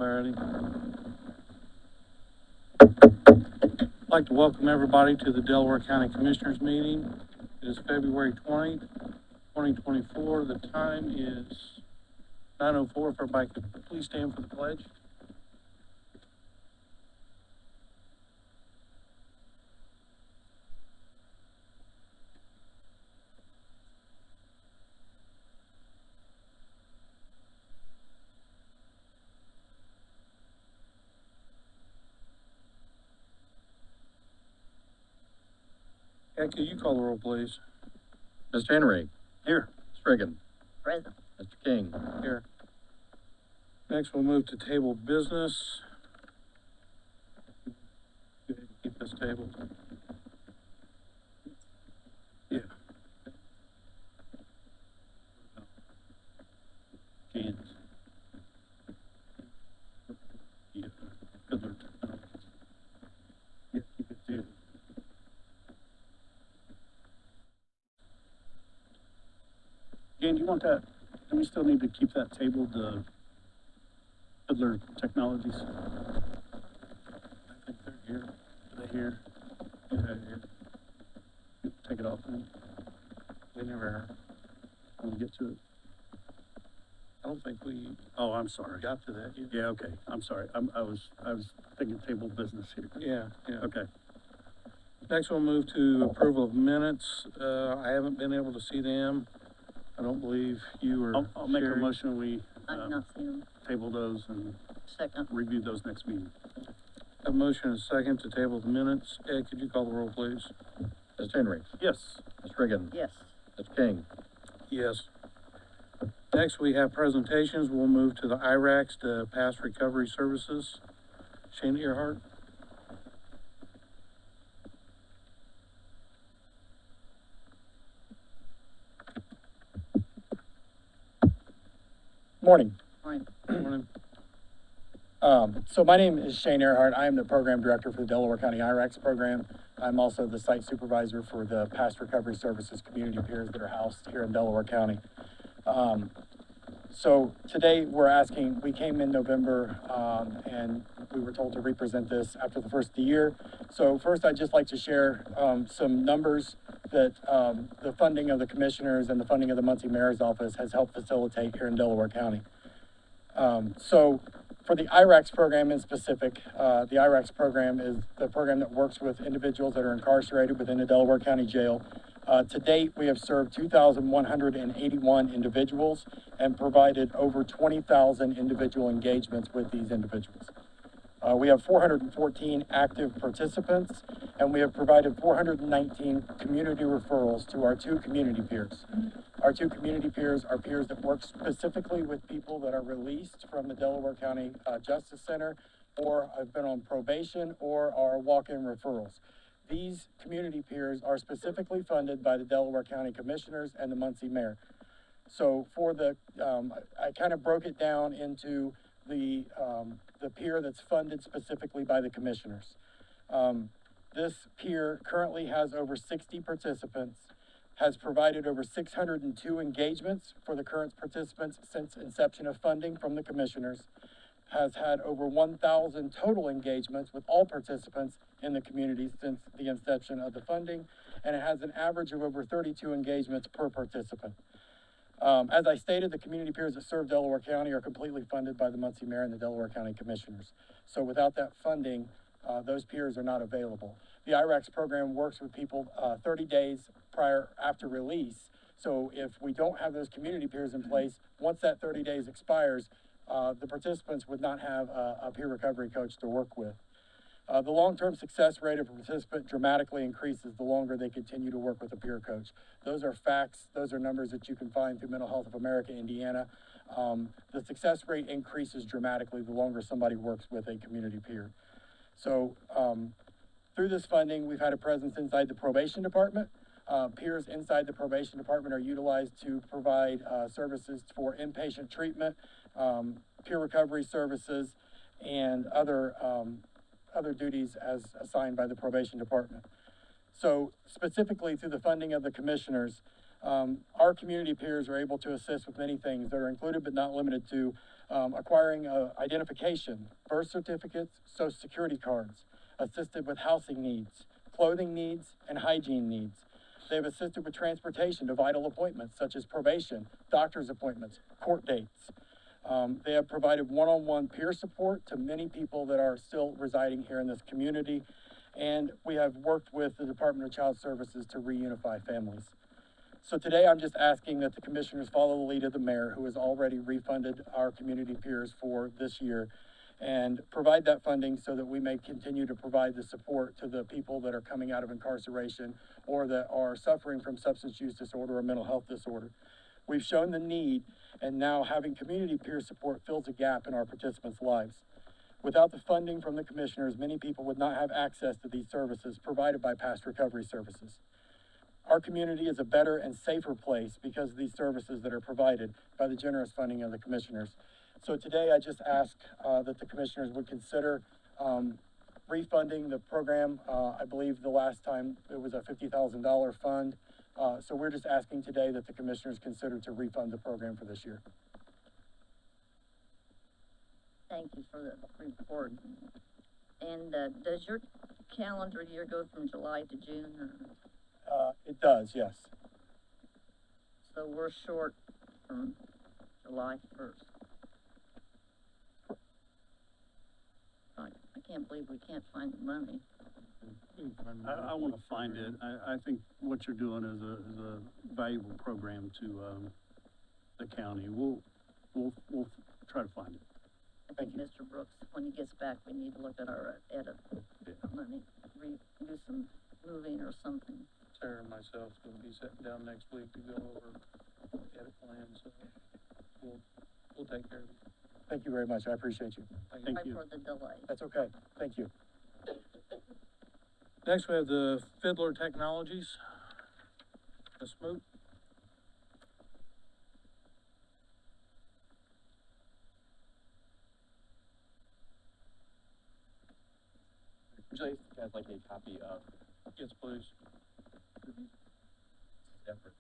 everybody. I'd like to welcome everybody to the Delaware County Commissioners meeting. It is February 20th, 2024. The time is 9:04. If everybody could please stand for the pledge. Ed, could you call the roll, please? Mr. Henry. Here. Ms. Reagan. Present. Mr. King. Here. Next, we'll move to table business. Go ahead and keep this table. Yeah. Cans. Yeah. Good luck. Yeah, keep it table. Jan, do you want that? Do we still need to keep that tabled, Fiddler Technologies? I think they're here. Are they here? Yeah, they're here. Take it off then. We never, when we get to it. I don't think we Oh, I'm sorry. got to that yet. Yeah, okay. I'm sorry. I was thinking table business here. Yeah. Okay. Next, we'll move to approval of minutes. I haven't been able to see them. I don't believe you or I'll make a Sherry. motion. We I've not seen them. table those and Second. review those next meeting. A motion and a second to table the minutes. Ed, could you call the roll, please? Mr. Henry. Yes. Ms. Reagan. Yes. Mr. King. Yes. Next, we have presentations. We'll move to the IRACs, to Past Recovery Services. Shane Earhart. Morning. Morning. Morning. So my name is Shane Earhart. I am the program director for the Delaware County IRACS program. I'm also the site supervisor for the Past Recovery Services community peers that are housed here in Delaware County. So today we came in November, and we were told to represent this after the first of the year. So first, I'd just like to share some numbers that the funding of the commissioners and the funding of the Muncie Mayor's Office has helped facilitate here in Delaware County. So for the IRACS program in specific, the IRACS program is the program that works with individuals that are incarcerated within the Delaware County Jail. To date, we have served 2,181 individuals and provided over 20,000 individual engagements with these individuals. We have 414 active participants, and we have provided 419 community referrals to our two community peers. Our two community peers are peers that work specifically with people that are released from the Delaware County Justice Center or have been on probation or are walk-in referrals. These community peers are specifically funded by the Delaware County Commissioners and the Muncie Mayor. So for the, I kind of broke it down into the peer that's funded specifically by the commissioners. This peer currently has over 60 participants, has provided over 602 engagements for the current participants since inception of funding from the commissioners, has had over 1,000 total engagements with all participants in the community since the inception of the funding, and it has an average of over 32 engagements per participant. As I stated, the community peers that serve Delaware County are completely funded by the Muncie Mayor and the Delaware County Commissioners. So without that funding, those peers are not available. The IRACS program works with people 30 days after release. So if we don't have those community peers in place, once that 30 days expires, the participants would not have a peer recovery coach to work with. The long-term success rate of a participant dramatically increases the longer they continue to work with a peer coach. Those are facts. Those are numbers that you can find through Mental Health of America, Indiana. The success rate increases dramatically the longer somebody works with a community peer. So through this funding, we've had a presence inside the probation department. Peers inside the probation department are utilized to provide services for inpatient treatment, peer recovery services, and other duties as assigned by the probation department. So specifically through the funding of the commissioners, Our community peers are able to assist with many things that are included but not limited to acquiring identification, birth certificates, social security cards, assisted with housing needs, clothing needs, and hygiene needs. They've assisted with transportation to vital appointments such as probation, doctor's appointments, court dates. They have provided one-on-one peer support to many people that are still residing here in this community. And we have worked with the Department of Child Services to reunify families. So today I'm just asking that the commissioners follow the lead of the mayor, who has already refunded our community peers for this year, and provide that funding so that we may continue to provide the support to the people that are coming out of incarceration or that are suffering from substance use disorder or mental health disorder. We've shown the need, and now having community peer support fills a gap in our participants' lives. Without the funding from the commissioners, many people would not have access to these services provided by past recovery services. Our community is a better and safer place because of these services that are provided by the generous funding of the commissioners. So today I just ask that the commissioners would consider refunding the program. I believe the last time it was a $50,000 fund. So we're just asking today that the commissioners consider to refund the program for this year. Thank you for the report. And does your calendar year go from July to June, or? It does, yes. So we're short from July 1st. I can't believe we can't find the money. I want to find it. I think what you're doing is a valuable program to, the county. We'll try to find it. I think Mr. Brooks, when he gets back, we need to look at our edit money, do some moving or something. Sarah and myself will be sitting down next week to go over edit plans, so we'll take care of it. Thank you very much. I appreciate you. Thank Sorry you. for the delay. That's okay. Thank you. Next, we have the Fiddler Technologies. Ms. Moot. Would you guys like a copy of Yes, please. effort?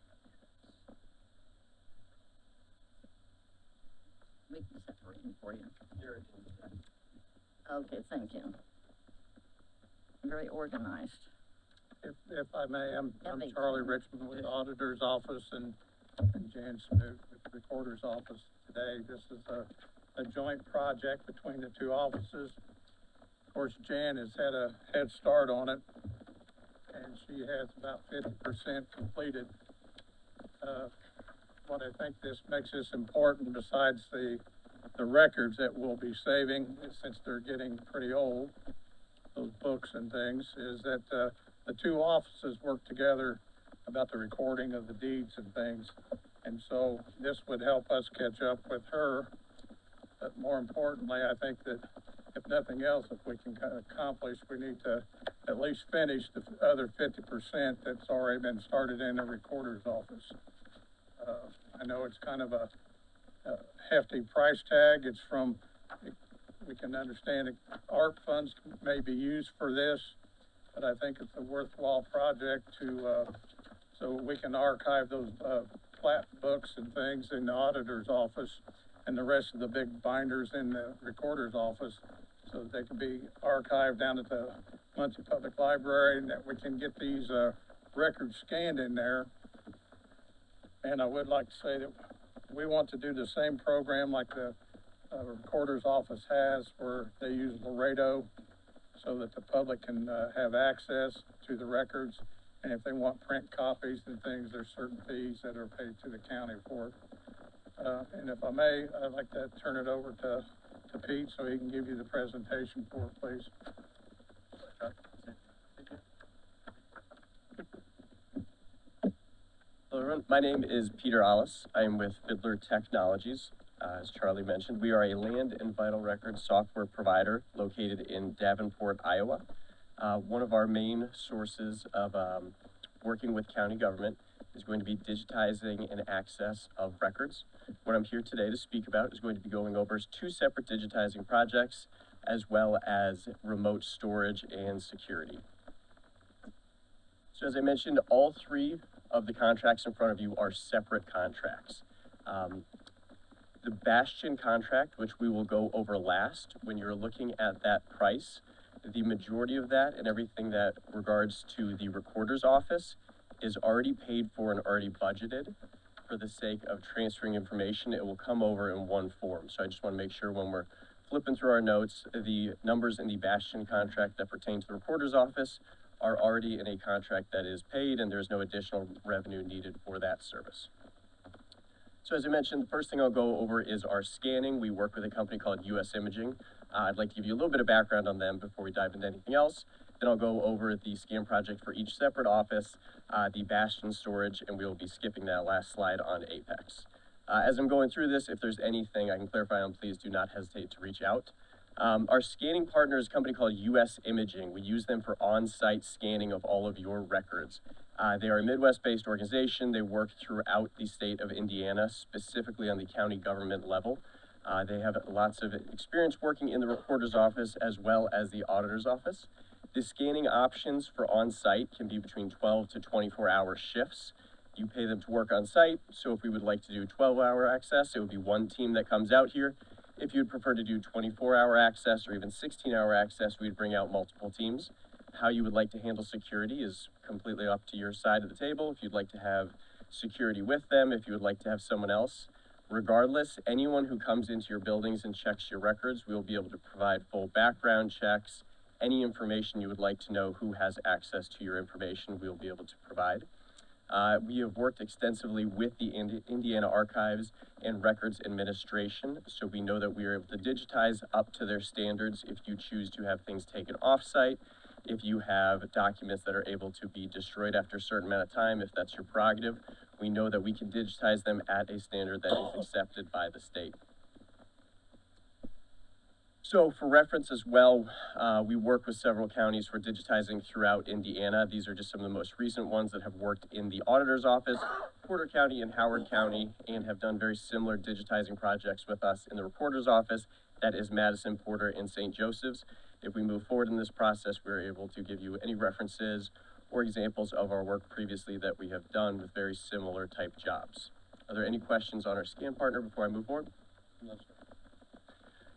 We can separate them for you. Here it is. Okay, thank you. Very organized. If I may, I'm Thank Charlie you. Richmond with the Auditor's Office and Jan Smoot with the Recorder's Office today. This is a joint project between the two offices. Of course, Jan has had a head start on it, and she has about 50% completed. What I think this makes this important, besides the records that we'll be saving, since they're getting pretty old, those books and things, is that the two offices work together about the recording of the deeds and things. And so this would help us catch up with her. But more importantly, I think that if nothing else, if we can accomplish, we need to at least finish the other 50% that's already been started in the recorder's office. I know it's kind of a hefty price tag. It's from, we can understand that ARP funds may be used for this, but I think it's a worthwhile project to, so we can archive those, plat books and things in the auditor's office and the rest of the big binders in the recorder's office, so that they can be archived down at the Muncie Public Library, and that we can get these, records scanned in there. And I would like to say that we want to do the same program like the recorder's office has, where they use Laredo so that the public can have access to the records. And if they want print copies and things, there's certain fees that are paid to the county for it. And if I may, I'd like to turn it over to Pete so he can give you the presentation for it, please. Hello everyone, my name is Peter Allis. I am with Fiddler Technologies. As Charlie mentioned, we are a land and vital records software provider located in Davenport, Iowa. One of our main sources of working with county government is going to be digitizing and access of records. What I'm here today to speak about is going to be going over two separate digitizing projects, as well as remote storage and security. So as I mentioned, all three of the contracts in front of you are separate contracts. The Bastion contract, which we will go over last, when you're looking at that price, the majority of that and everything that regards to the recorder's office is already paid for and already budgeted. For the sake of transferring information, it will come over in one form. So I just want to make sure when we're flipping through our notes, the numbers in the Bastion contract that pertain to the recorder's office are already in a contract that is paid, and there's no additional revenue needed for that service. So as I mentioned, the first thing I'll go over is our scanning. We work with a company called US Imaging. I'd like to give you a little bit of background on them before we dive into anything else. Then I'll go over the scan project for each separate office, the Bastion storage, and we'll be skipping that last slide on Apex. As I'm going through this, if there's anything I can clarify on, please do not hesitate to reach out. Our scanning partner is a company called US Imaging. We use them for on-site scanning of all of your records. They are a Midwest-based organization. They work throughout the state of Indiana, specifically on the county government level. They have lots of experience working in the recorder's office as well as the auditor's office. The scanning options for on-site can be between 12 to 24-hour shifts. You pay them to work on site, so if we would like to do 12-hour access, it would be one team that comes out here. If you'd prefer to do 24-hour access or even 16-hour access, we'd bring out multiple teams. How you would like to handle security is completely up to your side of the table. If you'd like to have security with them, if you would like to have someone else. Regardless, anyone who comes into your buildings and checks your records, we will be able to provide full background checks. Any information you would like to know who has access to your information, we will be able to provide. We have worked extensively with the Indiana Archives and Records Administration, so we know that we are able to digitize up to their standards if you choose to have things taken off-site, if you have documents that are able to be destroyed after a certain amount of time, if that's your prerogative. We know that we can digitize them at a standard that is accepted by the state. So for reference as well, we work with several counties for digitizing throughout Indiana. These are just some of the most recent ones that have worked in the auditor's office, Porter County and Howard County, and have done very similar digitizing projects with us in the recorder's office. That is Madison, Porter, and St. Joseph's. If we move forward in this process, we're able to give you any references or examples of our work previously that we have done with very similar type jobs. Are there any questions on our scan partner before I move forward? No, sir.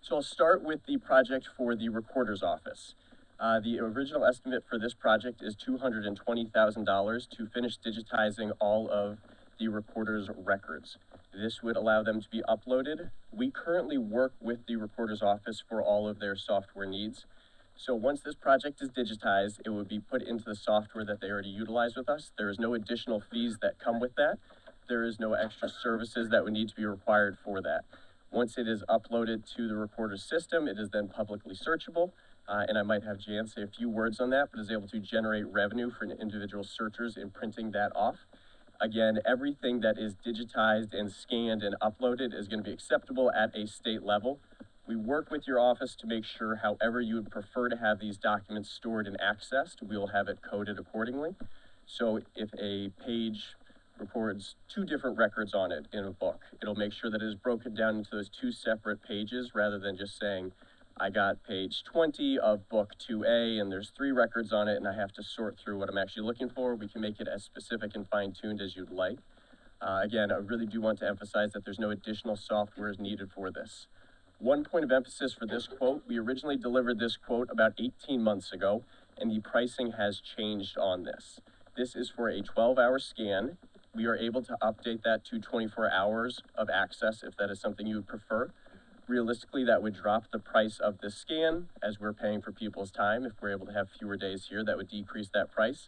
So I'll start with the project for the recorder's office. The original estimate for this project is $220,000 to finish digitizing all of the recorder's records. This would allow them to be uploaded. We currently work with the recorder's office for all of their software needs. So once this project is digitized, it would be put into the software that they already utilize with us. There is no additional fees that come with that. There is no extra services that would need to be required for that. Once it is uploaded to the recorder's system, it is then publicly searchable. And I might have Jan say a few words on that, but is able to generate revenue for individual searchers in printing that off. Again, everything that is digitized and scanned and uploaded is going to be acceptable at a state level. We work with your office to make sure however you would prefer to have these documents stored and accessed, we will have it coded accordingly. So if a page records 2 different records on it in a book, it'll make sure that it is broken down into those 2 separate pages rather than just saying, I got page 20 of book 2A and there's 3 records on it and I have to sort through what I'm actually looking for. We can make it as specific and fine-tuned as you'd like. Again, I really do want to emphasize that there's no additional software needed for this. One point of emphasis for this quote, we originally delivered this quote about 18 months ago, and the pricing has changed on this. This is for a 12-hour scan. We are able to update that to 24 hours of access if that is something you would prefer. Realistically, that would drop the price of the scan as we're paying for people's time. If we're able to have fewer days here, that would decrease that price.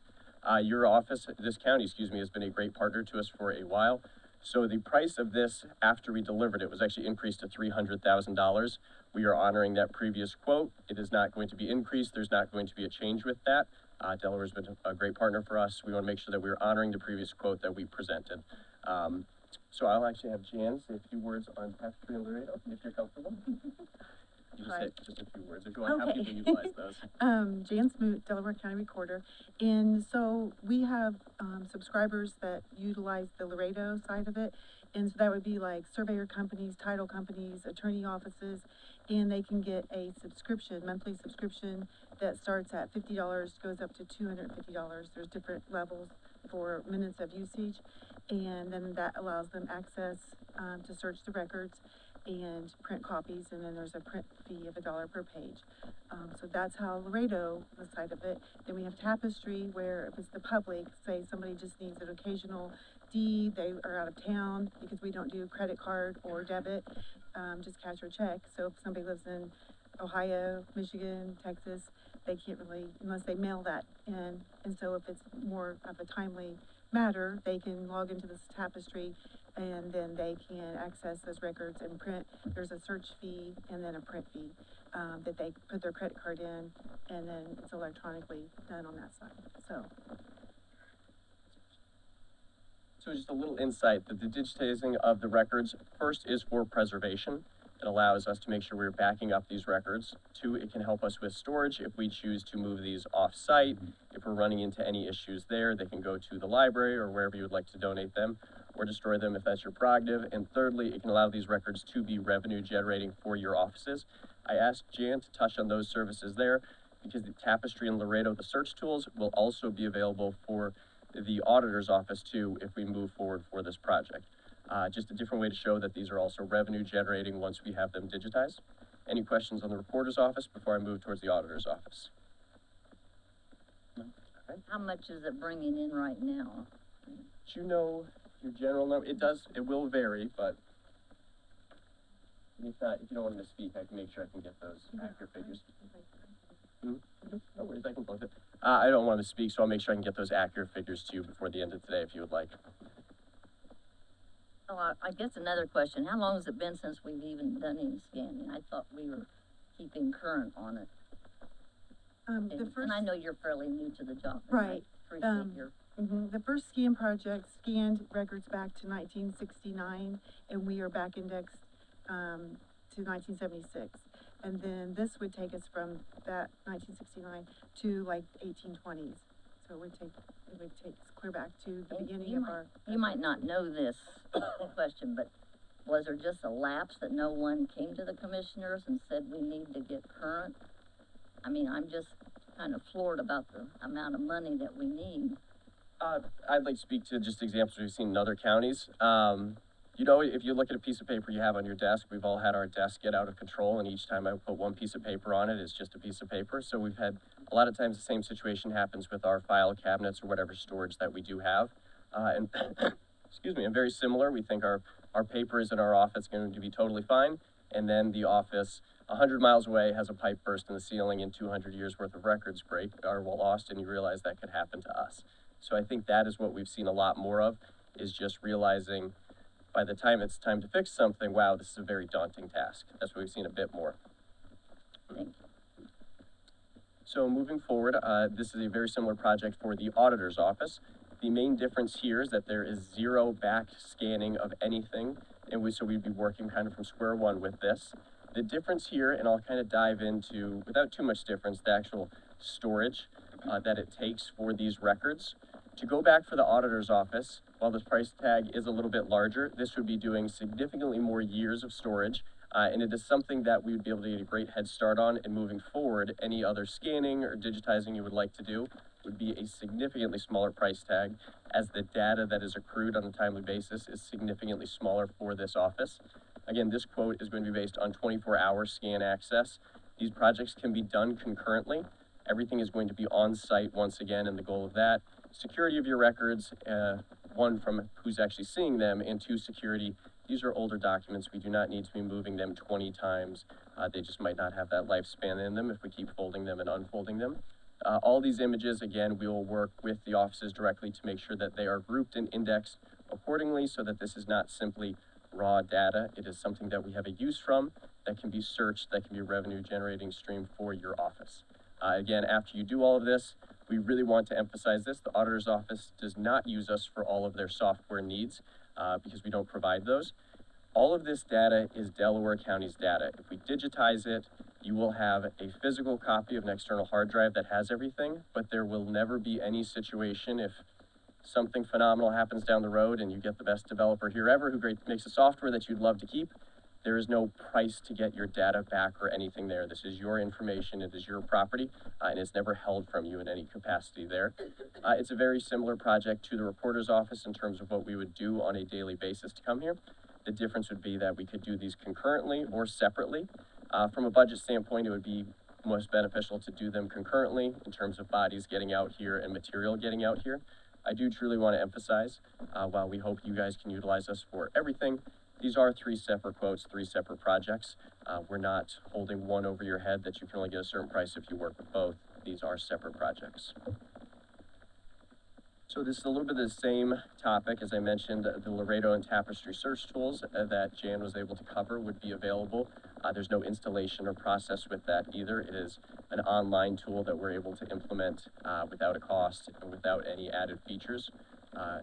Your office, this county, has been a great partner to us for a while. So the price of this after we delivered it was actually increased to $300,000. We are honoring that previous quote. It is not going to be increased. There's not going to be a change with that. Delaware's been a great partner for us. We want to make sure that we're honoring the previous quote that we presented. So I'll actually have Jan say a few words on tapestry and Laredo, if you're comfortable. You just say just a few words if you want to have people utilize those. Jan Smoot, Delaware County Recorder. And so we have subscribers that utilize the Laredo side of it. And so that would be like surveyor companies, title companies, attorney offices, and they can get a subscription, monthly subscription that starts at $50, goes up to $250. There's different levels for minutes of usage. And then that allows them access, to search the records and print copies, and then there's a print fee of $1 per page. So that's how Laredo, the side of it. Then we have Tapestry, where if it's the public, say somebody just needs an occasional deed, they are out of town, because we don't do credit card or debit, just cash or check. So if somebody lives in Ohio, Michigan, Texas, they can't really, unless they mail that in. And so if it's more of a timely matter, they can log into this Tapestry, and then they can access those records and print. There's a search fee and then a print fee, that they put their credit card in, and then it's electronically done on that side, so. So just a little insight that the digitizing of the records, first, is for preservation. It allows us to make sure we're backing up these records. Two, it can help us with storage if we choose to move these off-site. If we're running into any issues there, they can go to the library or wherever you would like to donate them, or destroy them if that's your prerogative. And thirdly, it can allow these records to be revenue generating for your offices. I asked Jan to touch on those services there, because the Tapestry and Laredo, the search tools, will also be available for the auditor's office too, if we move forward for this project. Just a different way to show that these are also revenue generating once we have them digitized. Any questions on the recorder's office before I move towards the auditor's office? No? All right. How much is it bringing in right now? Do you know your general number? It will vary, but if not, if you don't want me to speak, I can make sure I can get those accurate figures. No worries, I can close it. I don't want to speak, so I'll make sure I can get those accurate figures to you before the end of today if you would like. Oh, I guess another question, how long has it been since we've even done any scanning? I thought we were keeping current on it. And I know you're fairly new to the job. and I Right, Appreciate your, the first scan project scanned records back to 1969, and we are back indexed, to 1976. And then this would take us from that 1969 to like 1820s. So it would take us clear back to the and beginning you of might, our. you might not know this question, but was there just a lapse that no one came to the commissioners and said we need to get current? I mean, I'm just kind of floored about the amount of money that we need. I'd like to speak to just examples we've seen in other counties. You know, if you look at a piece of paper you have on your desk, we've all had our desk get out of control, and each time I put one piece of paper on it, it's just a piece of paper. So we've had, a lot of times the same situation happens with our file cabinets or whatever storage that we do have. And excuse me, and very similar, we think our papers in our office going to be totally fine, and then the office 100 miles away has a pipe burst in the ceiling and 200 years worth of records break are lost, and you realize that could happen to us. So I think that is what we've seen a lot more of, is just realizing by the time it's time to fix something, wow, this is a very daunting task. That's what we've seen a bit more. Thank you. So moving forward, this is a very similar project for the auditor's office. The main difference here is that there is zero back scanning of anything, and so we'd be working kind of from square one with this. The difference here, and I'll kind of dive into, without too much difference, the actual storage that it takes for these records. To go back for the auditor's office, while this price tag is a little bit larger, this would be doing significantly more years of storage, and it is something that we would be able to get a great head start on. And moving forward, any other scanning or digitizing you would like to do would be a significantly smaller price tag, as the data that is accrued on a timely basis is significantly smaller for this office. Again, this quote is going to be based on 24-hour scan access. These projects can be done concurrently. Everything is going to be on site once again, and the goal of that, security of your records, one, from who's actually seeing them, and two, security. These are older documents. We do not need to be moving them 20 times. They just might not have that lifespan in them if we keep folding them and unfolding them. All these images, again, we will work with the offices directly to make sure that they are grouped and indexed accordingly, so that this is not simply raw data. It is something that we have a use from, that can be searched, that can be a revenue generating stream for your office. Again, after you do all of this, we really want to emphasize this. The auditor's office does not use us for all of their software needs, because we don't provide those. All of this data is Delaware County's data. If we digitize it, you will have a physical copy of an external hard drive that has everything, but there will never be any situation if something phenomenal happens down the road and you get the best developer here ever who makes a software that you'd love to keep. There is no price to get your data back or anything there. This is your information, it is your property, and it's never held from you in any capacity there. It's a very similar project to the recorder's office in terms of what we would do on a daily basis to come here. The difference would be that we could do these concurrently or separately. From a budget standpoint, it would be most beneficial to do them concurrently in terms of bodies getting out here and material getting out here. I do truly want to emphasize, while we hope you guys can utilize us for everything, these are 3 separate quotes, 3 separate projects. We're not holding one over your head that you can only get a certain price if you work with both. These are separate projects. So this is a little bit of the same topic. As I mentioned, the Laredo and Tapestry search tools that Jan was able to cover would be available. There's no installation or process with that either. It is an online tool that we're able to implement without a cost and without any added features.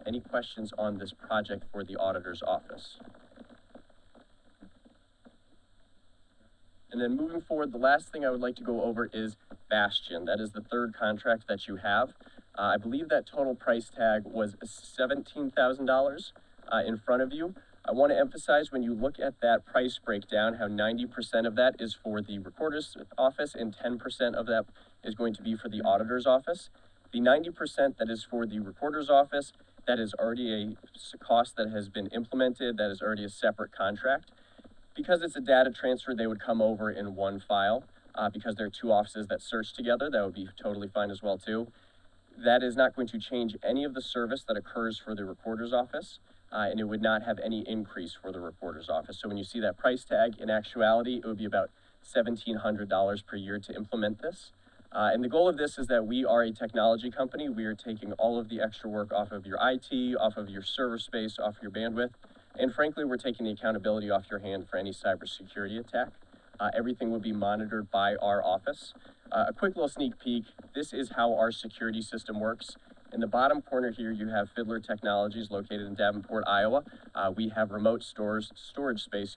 Any questions on this project for the auditor's office? And then moving forward, the last thing I would like to go over is Bastion. That is the 3rd contract that you have. I believe that total price tag was $17,000 in front of you. I want to emphasize when you look at that price breakdown, how 90% of that is for the recorder's office and 10% of that is going to be for the auditor's office. The 90% that is for the recorder's office, that is already a cost that has been implemented, that is already a separate contract. Because it's a data transfer, they would come over in one file. Because there are 2 offices that search together, that would be totally fine as well too. That is not going to change any of the service that occurs for the recorder's office, and it would not have any increase for the recorder's office. So when you see that price tag, in actuality, it would be about $1,700 per year to implement this. And the goal of this is that we are a technology company. We are taking all of the extra work off of your IT, off of your server space, off your bandwidth. And frankly, we're taking the accountability off your hand for any cybersecurity attack. Everything will be monitored by our office. A quick little sneak peek, this is how our security system works. In the bottom corner here, you have Fiddler Technologies located in Davenport, Iowa. We have remote storage space,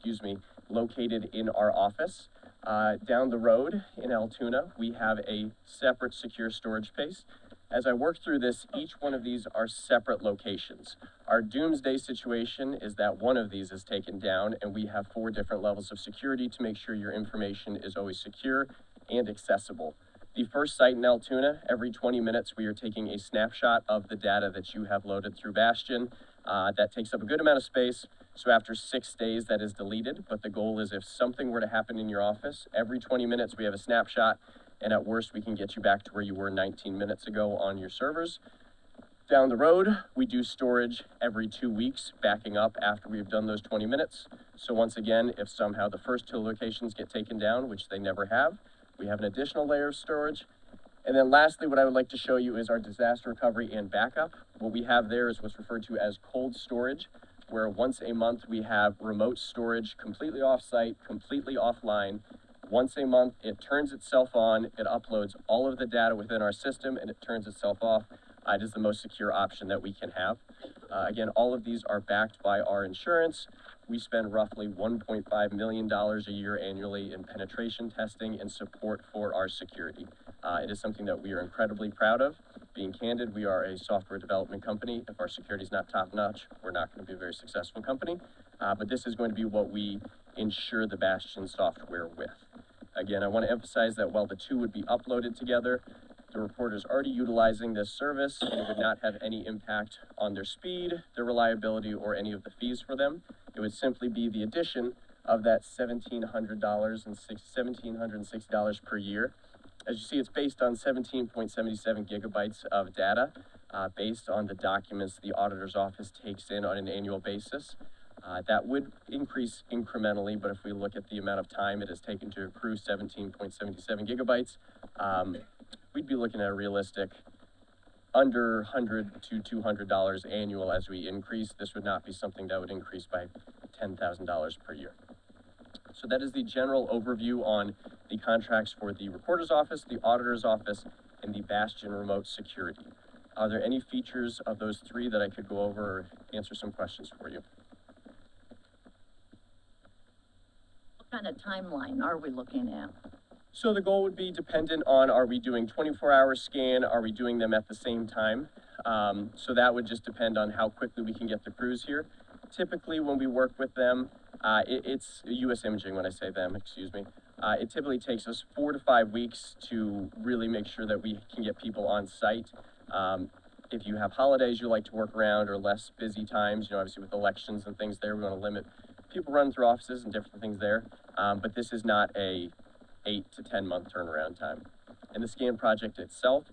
located in our office. Down the road in Altoona, we have a separate secure storage space. As I work through this, each one of these are separate locations. Our doomsday situation is that one of these is taken down, and we have 4 different levels of security to make sure your information is always secure and accessible. The first site in Altoona, every 20 minutes we are taking a snapshot of the data that you have loaded through Bastion. That takes up a good amount of space, so after 6 days that is deleted, but the goal is if something were to happen in your office, every 20 minutes we have a snapshot, and at worst we can get you back to where you were 19 minutes ago on your servers. Down the road, we do storage every 2 weeks, backing up after we've done those 20 minutes. So once again, if somehow the first 2 locations get taken down, which they never have, we have an additional layer of storage. And then lastly, what I would like to show you is our disaster recovery and backup. What we have there is what's referred to as cold storage, where once a month we have remote storage, completely off-site, completely offline. Once a month, it turns itself on, it uploads all of the data within our system, and it turns itself off. It is the most secure option that we can have. Again, all of these are backed by our insurance. We spend roughly $1.5 million a year annually in penetration testing and support for our security. It is something that we are incredibly proud of. Being candid, we are a software development company. If our security is not top-notch, we're not going to be a very successful company. But this is going to be what we ensure the Bastion software with. Again, I want to emphasize that while the 2 would be uploaded together, the recorder is already utilizing this service, and it would not have any impact on their speed, their reliability, or any of the fees for them. It would simply be the addition of that $1,760 per year. As you see, it's based on 17.77 gigabytes of data, based on the documents the auditor's office takes in on an annual basis. That would increase incrementally, but if we look at the amount of time it has taken to accrue 17.77 gigabytes, we'd be looking at a realistic under $100 to $200 annual as we increase. This would not be something that would increase by $10,000 per year. So that is the general overview on the contracts for the recorder's office, the auditor's office, and the Bastion remote security. Are there any features of those 3 that I could go over or answer some questions for you? What kind of timeline are we looking at? So the goal would be dependent on, are we doing 24-hour scan? Are we doing them at the same time? So that would just depend on how quickly we can get the crews here. Typically, when we work with them, It's US Imaging when I say them, excuse me. It typically takes us 4 to 5 weeks to really make sure that we can get people on site. If you have holidays you like to work around or less busy times, you know, obviously with elections and things there, we want to limit people running through offices and different things there. But this is not a 8 to 10 month turnaround time. And the scan project itself,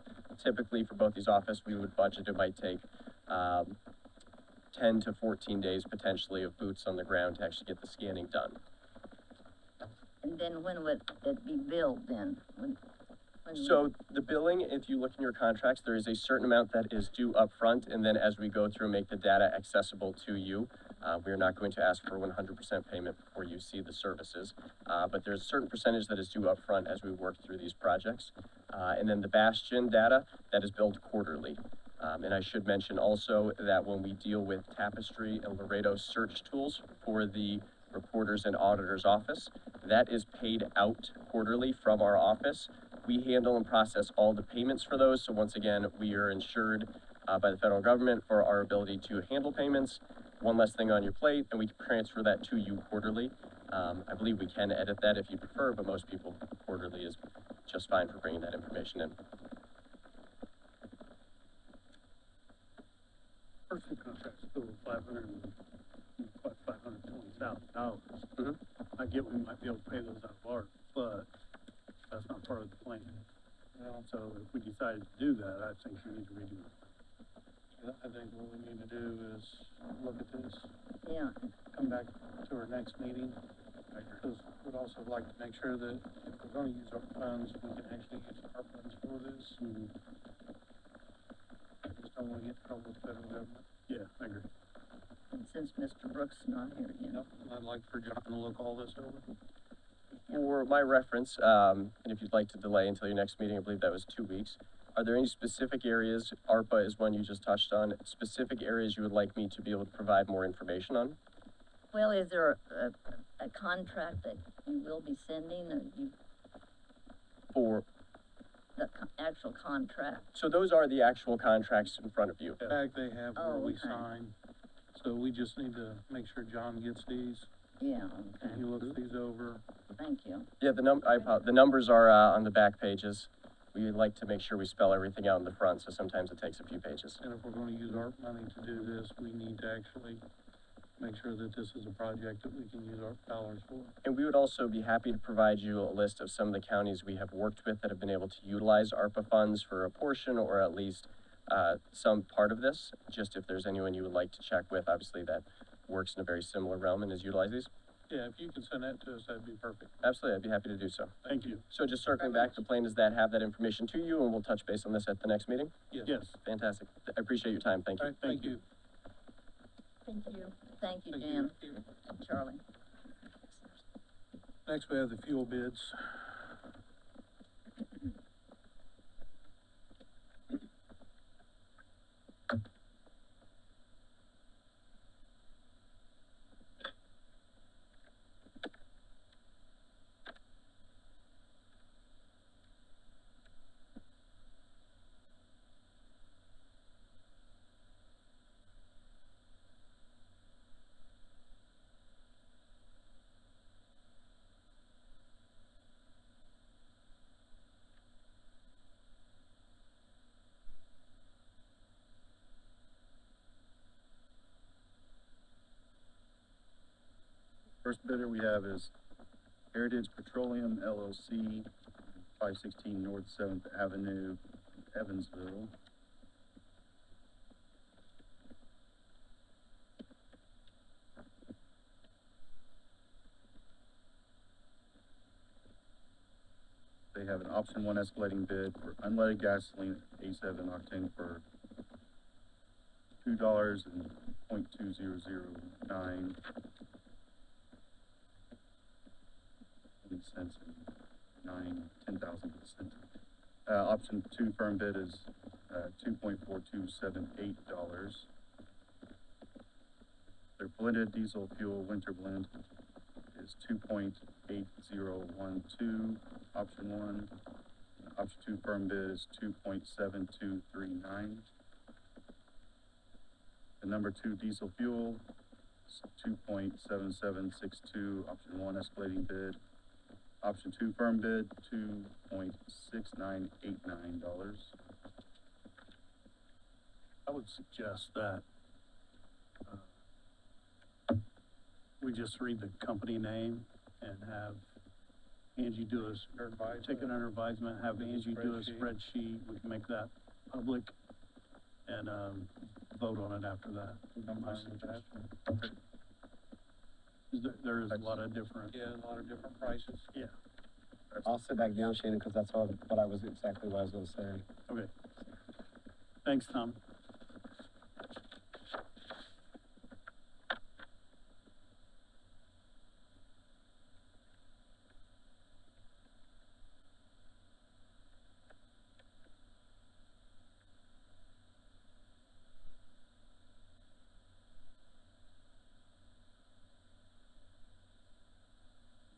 typically for both these offices, we would budget it might take 10 to 14 days potentially of boots on the ground to actually get the scanning done. And then when would it be billed then? When So the billing, if you look in your contracts, there is a certain amount that is due upfront, and then as we go through and make the data accessible to you, we are not going to ask for 100% payment before you see the services. But there's a certain percentage that is due upfront as we work through these projects. And then the Bastion data, that is billed quarterly. And I should mention also that when we deal with Tapestry and Laredo search tools for the recorder's and auditor's office, that is paid out quarterly from our office. We handle and process all the payments for those, so once again, we are insured by the federal government for our ability to handle payments. One less thing on your plate, and we can transfer that to you quarterly. I believe we can edit that if you prefer, but most people quarterly is just fine for bringing that information in. Personal contract's still $520,000. Mhm. I get we might be able to pay those out of ARP, but that's not part of the plan. So if we decided to do that, I think we need to redo it. I think what we need to do is look at this, Yeah, come back to our next meeting. Because we'd also like to make sure that if we're gonna use our funds, we can actually use our funds for this. I just don't wanna get in trouble with the federal government. Yeah, I agree. and since Mr. Brooks is not here, you know. And I'd like for John to look all this over. For my reference, and if you'd like to delay until your next meeting, I believe that was 2 weeks. Are there any specific areas, ARPA is one you just touched on, specific areas you would like me to be able to provide more information on? Well, is there a contract that you will be sending, or you, For, actual contract? so those are the actual contracts in front of you. In fact, they have where Oh, we okay. sign, so we just need to make sure John gets these, Yeah, and he okay, looks these over. thank you. Yeah, the numbers are, on the back pages. We like to make sure we spell everything out in the front, so sometimes it takes a few pages. And if we're gonna use our money to do this, we need to actually make sure that this is a project that we can use our dollars for. And we would also be happy to provide you a list of some of the counties we have worked with that have been able to utilize ARPA funds for a portion or at least some part of this, just if there's anyone you would like to check with, obviously that works in a very similar realm and has utilized these. Yeah, if you can send that to us, that'd be perfect. Absolutely, I'd be happy to do so. Thank you. So just circling back, the plan is that have that information to you and we'll touch base on this at the next meeting? Yes. Fantastic. I appreciate your time. Thank All you. right, thank you. Thank you. Thank you, Thank Jan, you. Charlie. Next, we have the fuel bids. First bidder we have is Heritage Petroleum LLC, 516 North 7th Avenue, Evansville. They have an option 1 escalating bid for unleaded gasoline A7 octane for $2.2009. Cents and 10,000%. Option 2 firm bid is $2.4278. Their blended diesel fuel winter blend is 2.8012. Option 1. Option 2 firm bid is 2.7239. The number 2 diesel fuel 2.7762, option one escalating bid. Option two firm bid, $2.6989. I would suggest that, we just read the company name and have Angie do us, Your advisement. take it under advisement, have Angie do a Spreadsheet. spreadsheet, we can make that public and, vote on it after that. I'm My fine with that. suggestion. There is a lot of different, Yeah, a lot of different prices. yeah, I'll sit back down, Shannon, because that's all, what I was, exactly what I was gonna say. okay. Thanks, Tom.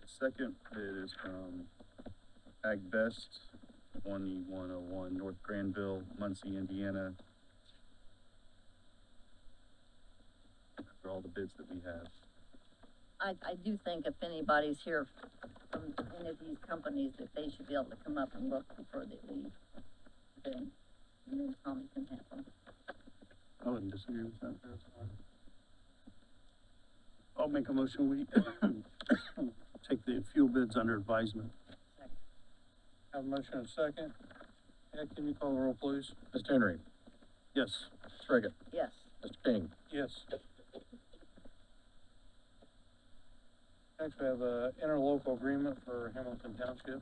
The second bid is from Ag Best, 2101 North Granville, Muncie, Indiana. For all the bids that we have. I do think if anybody's here from any of these companies, that they should be able to come up and look before they leave. Okay, and then Tommy can have them. I wouldn't disagree with that. That's fine. I'll make a motion, we take the fuel bids under advisement. Have a motion and a second. Ed, can you call the roll, please? Mr. Henry, Yes, Ms. Reagan, Yes, Mr. King, Yes. Next, we have a interlocal agreement for Hamilton Township.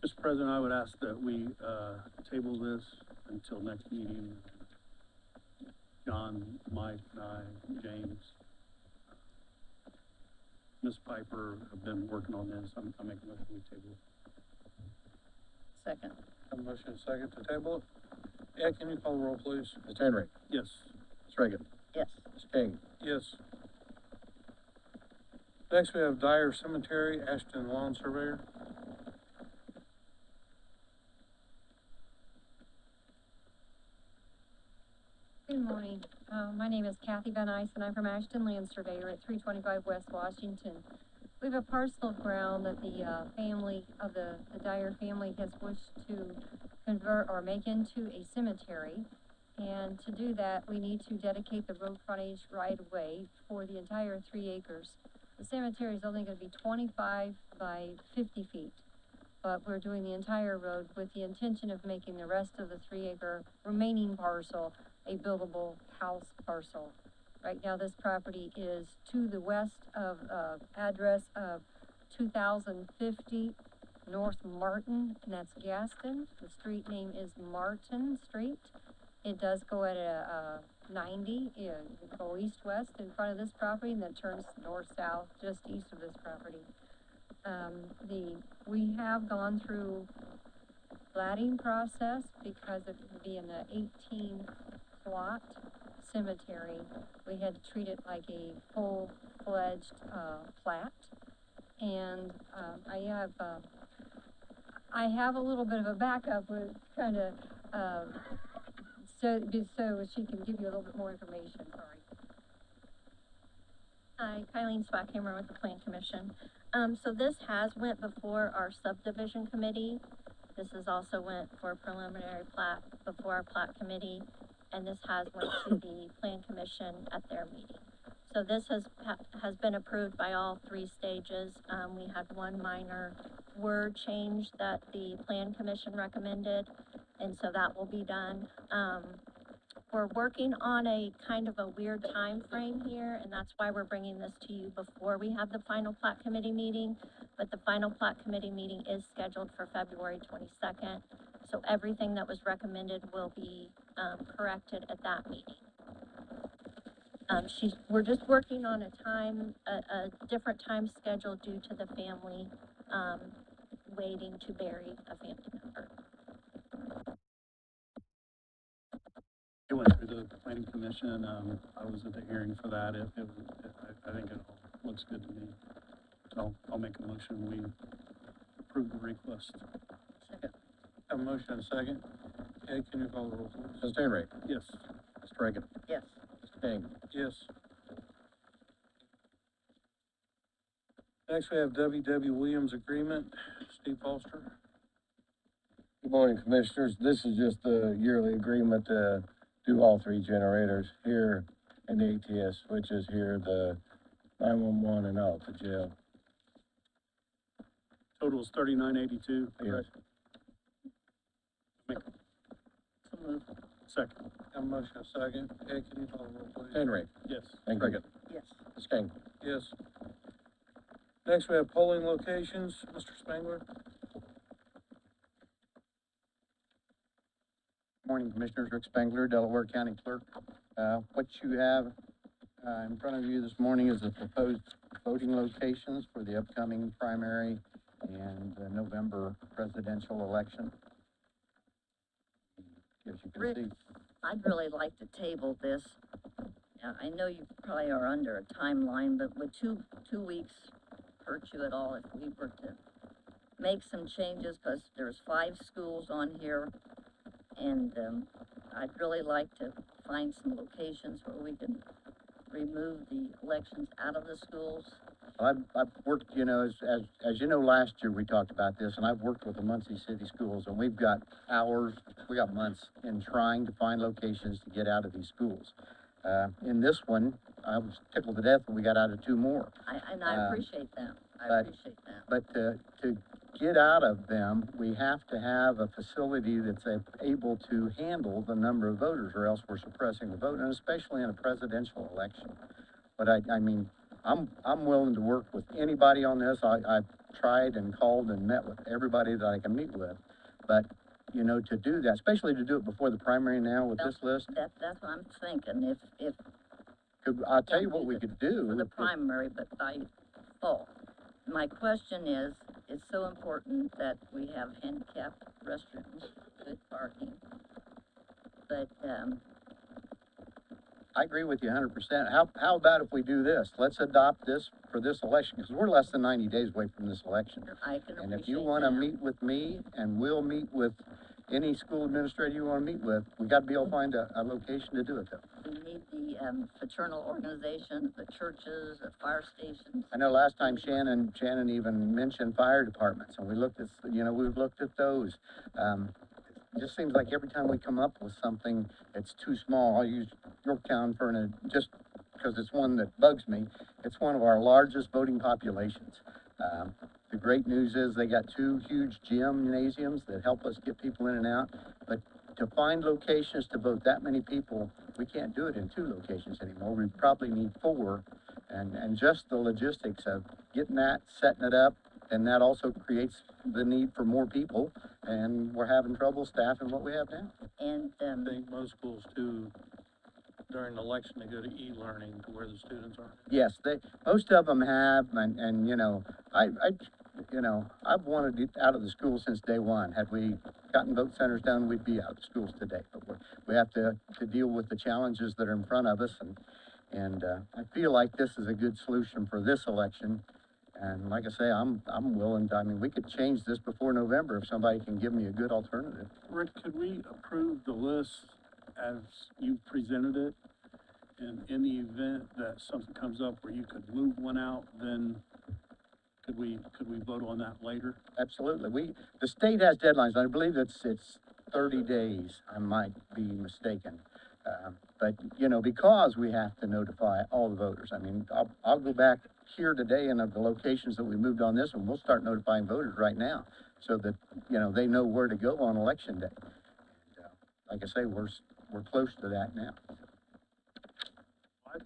Mr. President, I would ask that we, table this until next meeting. John, Mike, and I, James, Ms. Piper have been working on this, I'm making a motion, we table it. second, Have a motion and a second to table it. Ed, can you call the roll, please? Mr. Henry, Yes, Ms. Reagan, yes, Mr. King, Yes. Next, we have Dyer Cemetery, Ashton Lawn Surveyor. Good morning. My name is Kathy Van Ice, and I'm from Ashton Land Surveyor at 325 West Washington. We have a parcel of ground that the family of the Dyer family has wished to convert or make into a cemetery. And to do that, we need to dedicate the road frontage right of way for the entire 3 acres. The cemetery is only going to be 25 by 50 feet, but we're doing the entire road with the intention of making the rest of the 3 acre remaining parcel a buildable house parcel. Right now, this property is to the west of, address of 2050 North Martin, and that's Gaston. The street name is Martin Street. It does go at a 90, you go east-west in front of this property, and then turns north-south just east of this property. We have gone through platting process because it would be in the 18 plot cemetery. We had to treat it like a full-fledged, plat. And, I have a little bit of a backup with kind of, so she can give you a little bit more information, sorry. Hi, Kylene Swackhammer with the Plan Commission. So this has went before our subdivision committee. This has also went for preliminary plat before our plat committee, and this has went to the Plan Commission at their meeting. So this has been approved by all 3 stages. We had one minor word change that the Plan Commission recommended, and so that will be done. We're working on a kind of a weird time frame here, and that's why we're bringing this to you before we have the final plat committee meeting. But the final plat committee meeting is scheduled for February 22nd. So everything that was recommended will be, corrected at that meeting. We're just working on a different time schedule due to the family, waiting to bury a family member. it went through the planning commission, I was at the hearing for that, I think it all looks good to me. So I'll make a motion, we approve the request. second, Have a motion and a second. Ed, can you call the roll, please? Mr. Henry, Yes, Mr. Reagan, yes, Mr. King, Yes. Next, we have W.W. Williams Agreement, Steve Foster. Good morning, Commissioners. This is just the yearly agreement to do all three generators here in the ATS switches here, the 911 and out to jail. Total is 3982, Yes. correct? Make, So moved. second, Have a motion, a second. Ed, can you call the roll, please? Henry. yes. Cricket. Yes. Skang. Yes. Next, we have polling locations, Mr. Spangler. Morning, Commissioners. Rick Spangler, Delaware County Clerk. What you have, in front of you this morning is the proposed voting locations for the upcoming primary and the November presidential election. As you can Rick. see, I'd really like to table this. I know you probably are under a timeline, but would two weeks hurt you at all if we were to make some changes? Because there's 5 schools on here, and, I'd really like to find some locations where we can remove the elections out of the schools. I've worked, as you know, last year we talked about this, and I've worked with the Muncie City Schools, and we've got hours, we got months in trying to find locations to get out of these schools. In this one, I was tickled to death when we got out of 2 more. I appreciate that. I but- appreciate that. But to get out of them, we have to have a facility that's able to handle the number of voters, or else we're suppressing the vote, and especially in a presidential election. But I mean, I'm willing to work with anybody on this. I've tried and called and met with everybody that I can meet with. But, to do that, especially to do it before the primary now with this list, That's what I'm thinking, if I'll tell you what we could do. for the primary, but by fall. My question is, it's so important that we have handicapped restrooms, good parking. But, I agree with you 100%. How about if we do this? Let's adopt this for this election, because we're less than 90 days away from this election. I can appreciate And that. if you want to meet with me, and we'll meet with any school administrator you want to meet with, we got to be able to find a location to do it though. We need the, fraternal organizations, the churches, the fire stations. I know last time Shannon even mentioned fire departments, and we looked at, we've looked at those. It just seems like every time we come up with something, it's too small. I'll use Yorktown just because it's one that bugs me. It's one of our largest voting populations. The great news is they got 2 huge gymnasiums that help us get people in and out. But to find locations to vote that many people, we can't do it in 2 locations anymore. We probably need 4. And just the logistics of getting that, setting it up, and that also creates the need for more people. And we're having trouble staffing what we have now. And, I think most schools too, during the election, they go to e-learning to where the students are. Yes, most of them have, and I've wanted it out of the school since day one. Had we gotten vote centers done, we'd be out of schools today. But we have to deal with the challenges that are in front of us, and I feel like this is a good solution for this election. And like I say, I'm willing to, we could change this before November if somebody can give me a good alternative. Rick, could we approve the list as you presented it? And in the event that something comes up where you could move one out, then could we vote on that later? Absolutely. The state has deadlines. I believe it's 30 days. I might be mistaken. But, because we have to notify all the voters, I'll go back here today and of the locations that we moved on this one, we'll start notifying voters right now so that, they know where to go on election day. And, like I say, we're close to that now.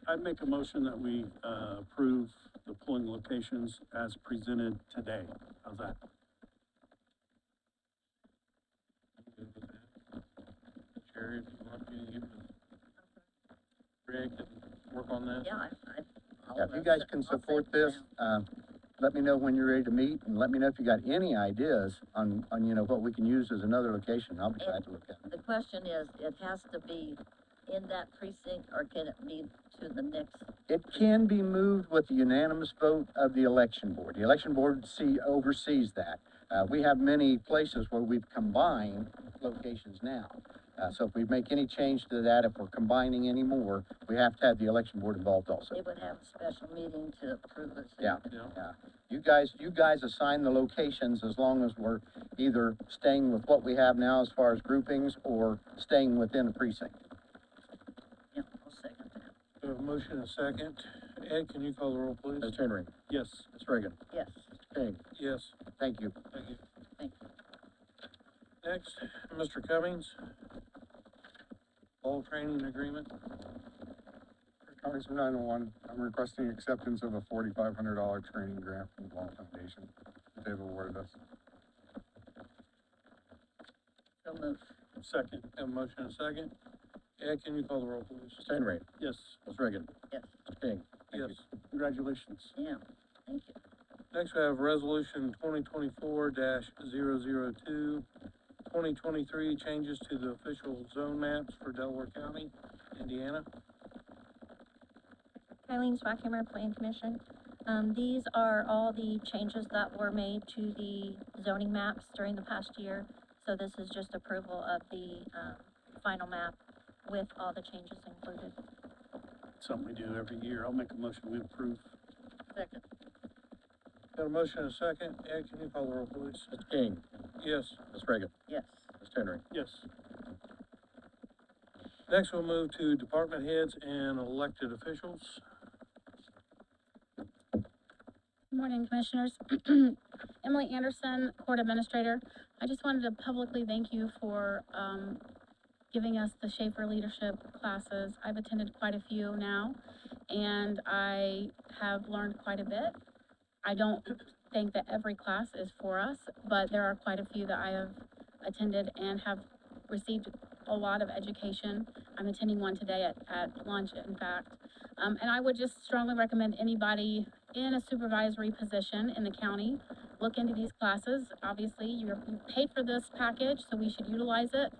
I'd make a motion that we, approve the polling locations as presented today. How's that? Good with that. Jerry, if you want me to get with Rick and work on this? yeah, I'll, If you guys can I'll support second this, let me know when you're ready to meet, and let me know if you got any ideas on what we can use as another location. I'll be glad to look at it. The question is, it has to be in that precinct, or can it be to the next? It can be moved with the unanimous vote of the election board. The election board oversees that. We have many places where we've combined locations now. So if we make any change to that, if we're combining any more, we have to have the election board involved also. They would have a special meeting to approve it. Yeah. Yeah. You guys assign the locations as long as we're either staying with what we have now as far as groupings or staying within a precinct. Yeah, I'll second that. We have a motion and a second. Ed, can you call the roll, please? Mr. Henry, Yes. Ms. Reagan, Yes, King, Yes, thank you. thank you. thank you. Next, Mr. Cummings. Ball training agreement. Congressman 901, I'm requesting acceptance of a $4,500 training grant from the Ball Foundation that they've awarded us. So moved. Second. Have a motion and a second. Ed, can you call the roll, please? Mr. Henry, Yes. Ms. Reagan, Yes, Mr. King, Yes. Congratulations. yeah, thank you. Next, we have resolution 2024-002, 2023 changes to the official zone maps for Delaware County, Indiana. Eileen Swackhammer, Plan Commission. These are all the changes that were made to the zoning maps during the past year. So this is just approval of the, final map with all the changes included. Something we do every year. I'll make a motion, we approve. Second, Got a motion and a second. Ed, can you call the roll, please? Mr. King, Yes. Ms. Reagan, yes, Mr. Henry. Yes. Next, we'll move to department heads and elected officials. Good morning, Commissioners. Emily Anderson, Court Administrator. I just wanted to publicly thank you for giving us the Schaefer Leadership classes. I've attended quite a few now, and I have learned quite a bit. I don't think that every class is for us, but there are quite a few that I have attended and have received a lot of education. I'm attending one today at lunch, in fact. And I would just strongly recommend anybody in a supervisory position in the county look into these classes. Obviously, you paid for this package, so we should utilize it,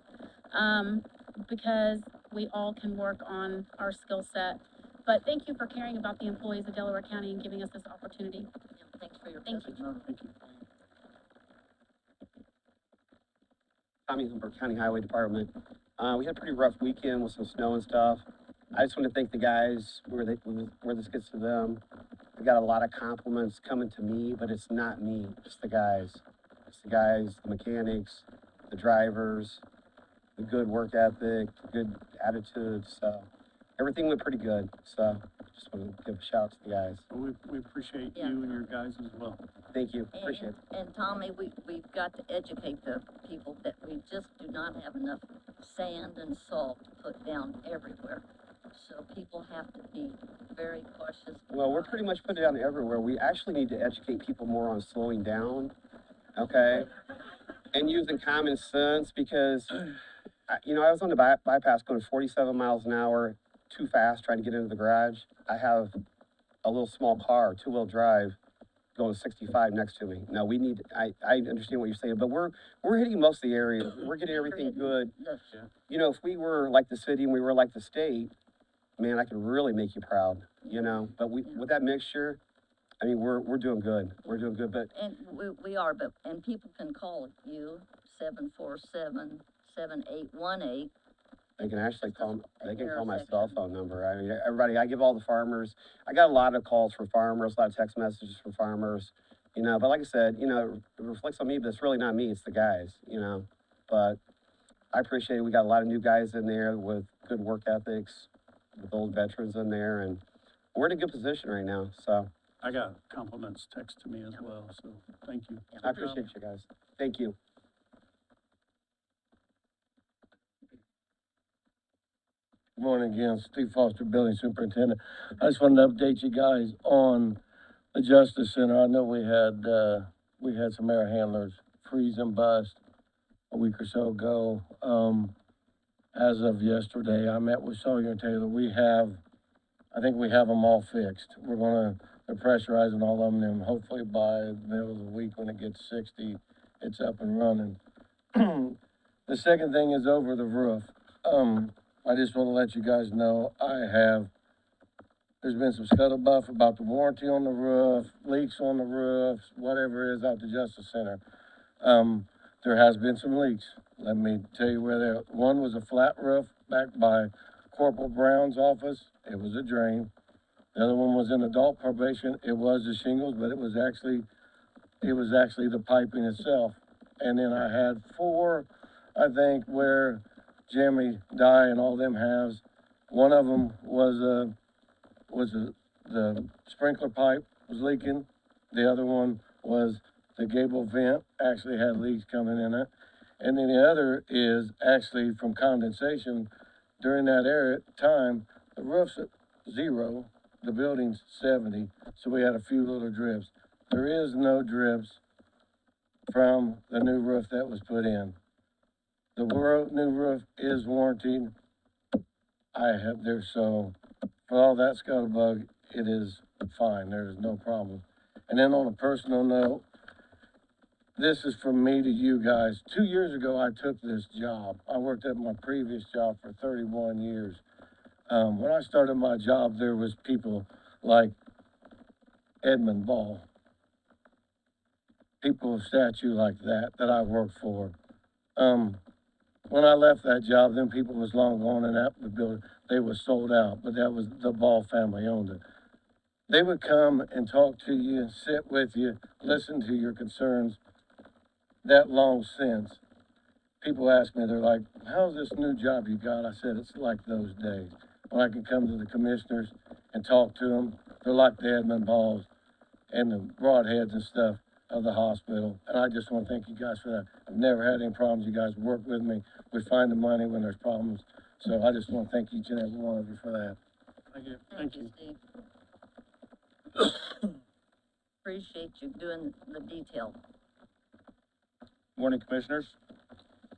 because we all can work on our skill set. But thank you for caring about the employees of Delaware County and giving us this opportunity. yeah, thanks for your Thank you. testimony. Thank you. Tommy Humbert, County Highway Department. We had a pretty rough weekend with some snow and stuff. I just want to thank the guys where this gets to them. I got a lot of compliments coming to me, but it's not me, it's the guys. It's the guys, the mechanics, the drivers, the good work ethic, the good attitude, so everything went pretty good, so just want to give a shout out to the guys. Well, we appreciate Yeah. you and your guys as well. Thank you, appreciate it. And Tommy, we've got to educate the people that we just do not have enough sand and salt to put down everywhere. So people have to be very cautious. Well, we're pretty much putting it down everywhere. We actually need to educate people more on slowing down, okay? And using common sense, because, I was on the bypass going 47 miles an hour, too fast, trying to get into the garage. I have a little small car, two-wheel drive, going 65 next to me. Now, I understand what you're saying, but we're hitting most of the areas. We're getting everything good. Yes. If we were like the city and we were like the state, man, I could really make you proud, but with that mixture, we're doing good. We're doing good, but And we are, and people can call you 747-7818. they can actually call my cell phone number. Everybody, I give all the farmers, I got a lot of calls from farmers, a lot of text messages from farmers, but like I said, it reflects on me, but it's really not me, it's the guys, but I appreciate it. We got a lot of new guys in there with good work ethics, with old veterans in there, and we're in a good position right now, so I got compliments text to me as well, so thank you. I appreciate you guys. Thank you. Good morning again, Steve Foster, Building Superintendent. I just wanted to update you guys on the Justice Center. I know we had some air handlers freeze and bust a week or so ago. As of yesterday, I met with Sawyer and Taylor. I think we have them all fixed. They're pressurizing all of them, and hopefully by the middle of the week when it gets 60, it's up and running. The second thing is over the roof. I just want to let you guys know, there's been some scuttlebutt about the warranty on the roof, leaks on the roofs, whatever it is out the Justice Center. there has been some leaks. Let me tell you where they, one was a flat roof back by Corporal Brown's office. It was a drain. The other one was in adult probation. It was the shingles, but it was actually the piping itself. And then I had four, I think, where Jimmy, Dye, and all them has. One of them was the sprinkler pipe was leaking. The other one was the gable vent actually had leaks coming in it. And then the other is actually from condensation. During that time, the roof's at 0, the building's 70, so we had a few little drips. There is no drips from the new roof that was put in. The new roof is warranted. So for all that scuttlebutt, it is fine, there's no problem. And then on a personal note, this is from me to you guys. 2 years ago, I took this job. I worked at my previous job for 31 years. When I started my job, there was people like Edmund Ball, people of stature like that I worked for. When I left that job, them people was long gone and that the building, they was sold out, but that was the Ball family owned it. They would come and talk to you, sit with you, listen to your concerns. That long since, people ask me, they're like, how's this new job you got? I said, it's like those days when I can come to the commissioners and talk to them. They're like the Edmund Balls and the Broadheads and stuff of the hospital. And I just want to thank you guys for that. I've never had any problems. You guys work with me. We find the money when there's problems. So I just want to thank each and every one of you for that. Thank you. Thank you, Steve. Appreciate you doing the detail. Morning, Commissioners.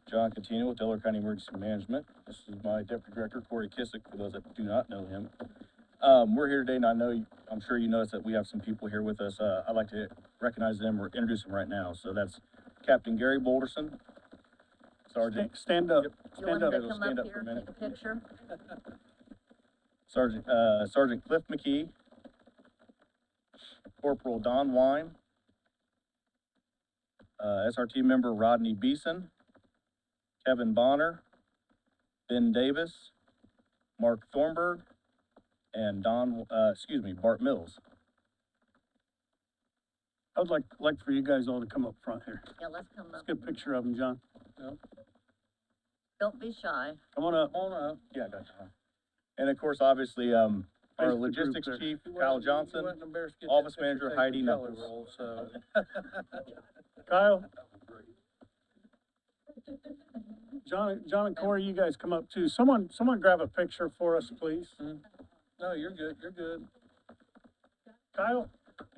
John Catino with Delaware County Emergency Management. This is my Deputy Director, Corey Kissick, for those that do not know him. We're here today, and I'm sure you noticed that we have some people here with us. I'd like to recognize them or introduce them right now. So that's Captain Gary Boulderson, Sergeant. Stand up. You Stand want up. him to It'll come stand up up for here, a minute. take a picture? Sergeant Cliff McKee, Corporal Don Wine, SRT member Rodney Beeson, Kevin Bonner, Ben Davis, Mark Thornburg, and Bart Mills. I would like for you guys all to come up front here. Yeah, let's come Let's up. get a picture of them, John. Don't be shy. Come on up. Yeah, I got you. And of course, obviously, our Face the group logistics there. chief, Kyle Johnson, office manager Heidi Knuckles. Kyle? John and Corey, you guys come up too. Someone grab a picture for us, please. No, you're good. Kyle,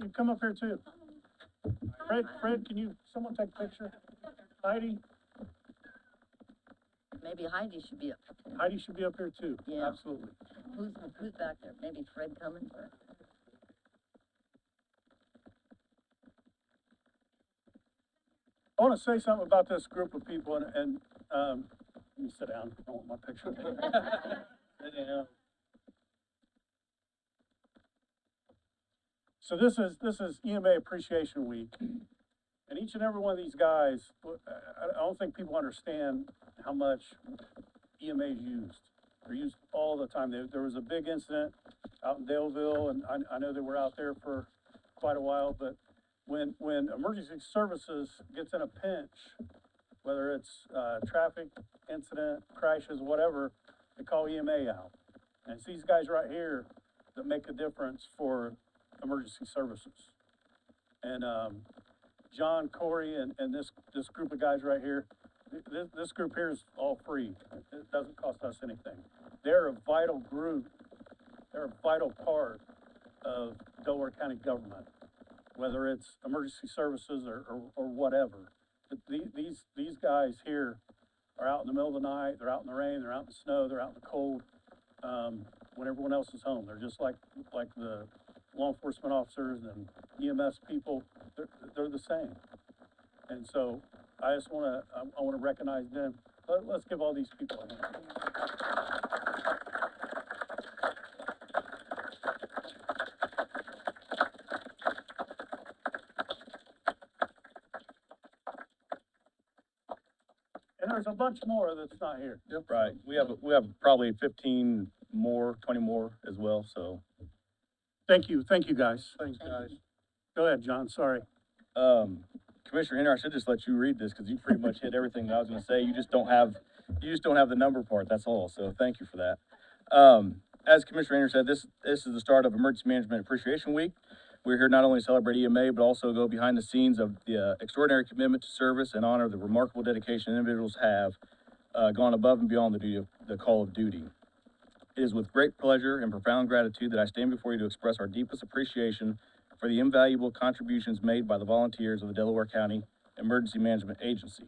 you come up here too. Fred, can someone take a picture? Heidi? Maybe Heidi should be up. too. Heidi should be up here too. Yeah. Absolutely. Who's back there? Maybe Fred coming? I want to say something about this group of people and let me sit down. I don't want my picture. Sit down. So this is EMA Appreciation Week, and each and every one of these guys, I don't think people understand how much EMA is used. They're used all the time. There was a big incident out in Daleville, and I know they were out there for quite a while, but when emergency services gets in a pinch, whether it's traffic incident, crashes, whatever, they call EMA out. And it's these guys right here that make a difference for emergency services. And John, Corey, and this group of guys right here, this group here is all free. It doesn't cost us anything. They're a vital group. They're a vital part of Delaware County government, whether it's emergency services or whatever. But these guys here are out in the middle of the night, they're out in the rain, they're out in the snow, they're out in the cold, when everyone else is home. They're just like the law enforcement officers and EMS people, they're the same. And so I just want to recognize them. Let's give all these people a hand. And there's a bunch more that's not here. Yep. Right, we have probably 15 more, 20 more as well, so. Thank you, guys. Thanks, guys. Go ahead, John, sorry. Commissioner Henry, I should just let you read this, because you pretty much hit everything that I was gonna say, you just don't have the number part, that's all, so thank you for that. As Commissioner Henry said, this is the start of Emergency Management Appreciation Week. We're here not only to celebrate EMA, but also go behind the scenes of the extraordinary commitment to service and honor the remarkable dedication individuals have gone above and beyond the duty of the call of duty. It is with great pleasure and profound gratitude that I stand before you to express our deepest appreciation for the invaluable contributions made by the volunteers of the Delaware County Emergency Management Agency.